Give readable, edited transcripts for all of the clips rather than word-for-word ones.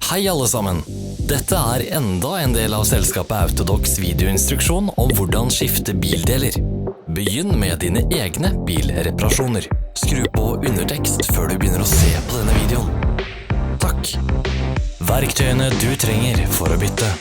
Hei alle sammen! Dette enda en del av selskapet AUTODOCs videoinstruksjon om hvordan skifte bildeler. Begynn med dine egne bilreparasjoner. Skru på undertekst før du begynner å se på denne videoen. Takk! Verktøyene du trenger for å bytte.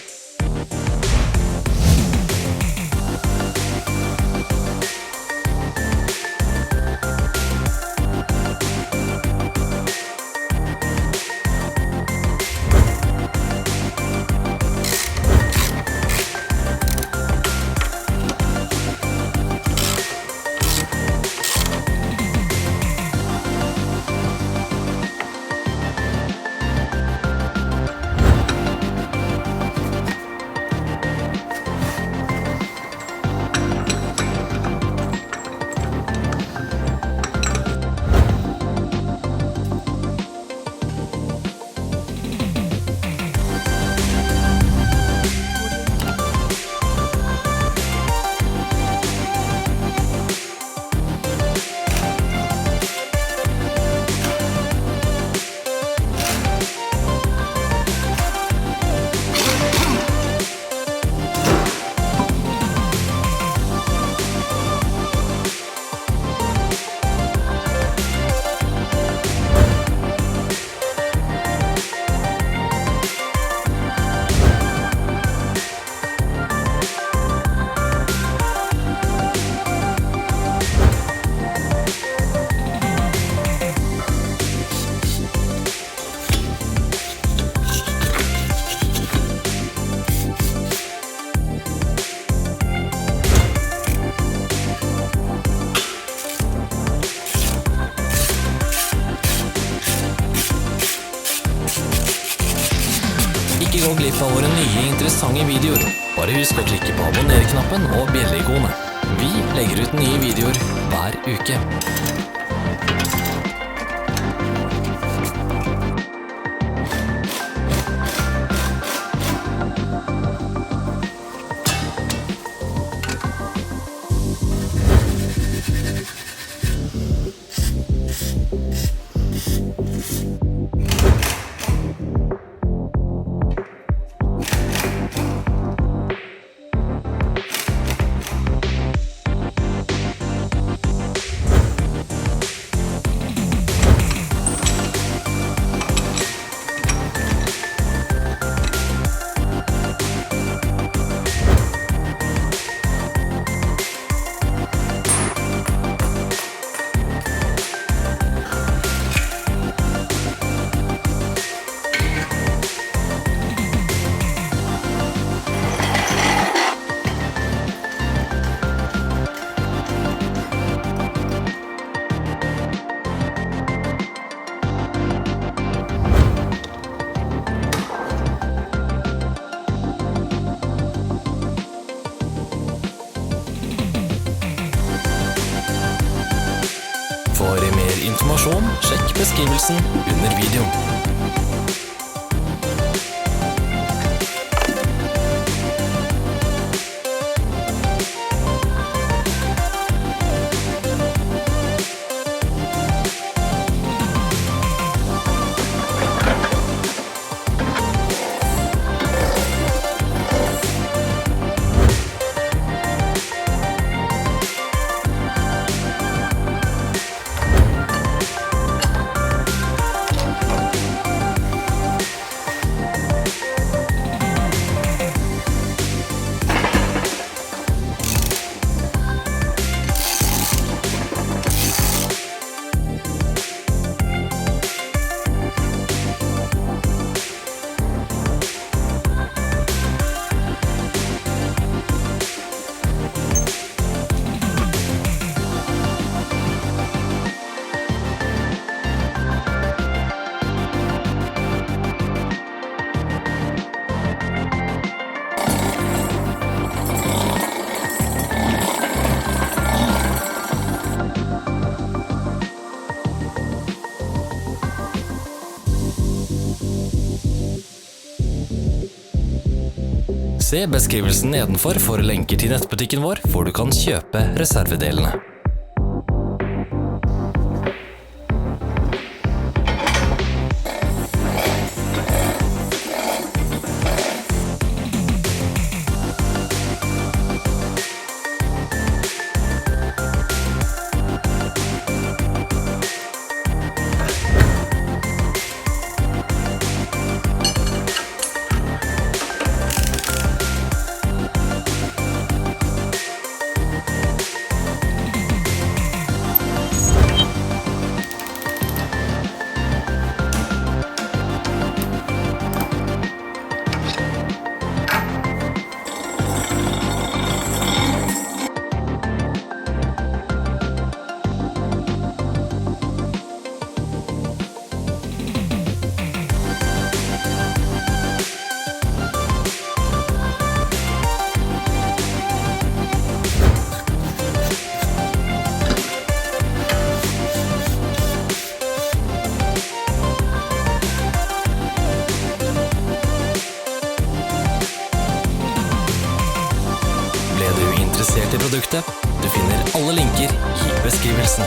Ikke gå glipp av våre nye interessante videoer. Bare husk å klikke på abonner-knappen og bjelle-ikonet. Vi legger ut nye videoer hver uke. For mer informasjon, sjekk beskrivelsen under videoen. Se beskrivelsen nedenfor for lenker til nettbutikken vår, hvor du kan kjøpe reservedelene. produktet. Du finner alle linker i beskrivelsen.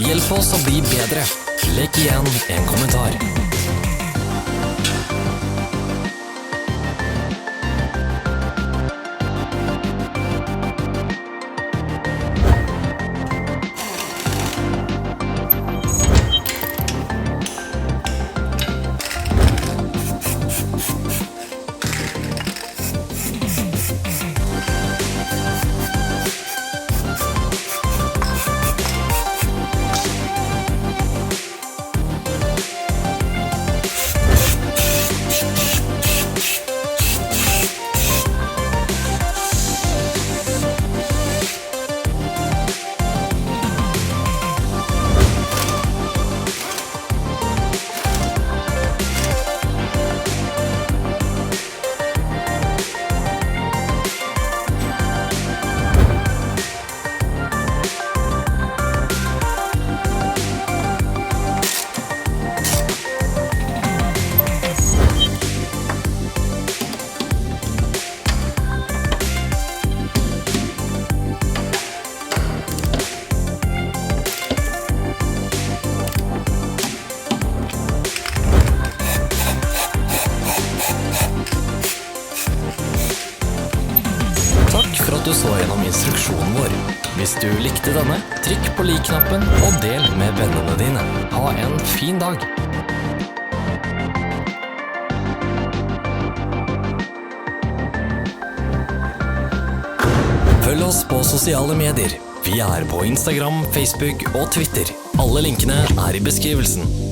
Hjelp oss å bli bedre. Legg igjen en kommentar. For at du så gjennom instruksjonen vår. Hvis du likte denne, trykk på like-knappen og del med vennene dine. Ha en fin dag! Følg oss på sosiale medier. Vi er på Instagram, Facebook og Twitter. Alle linkene er i beskrivelsen.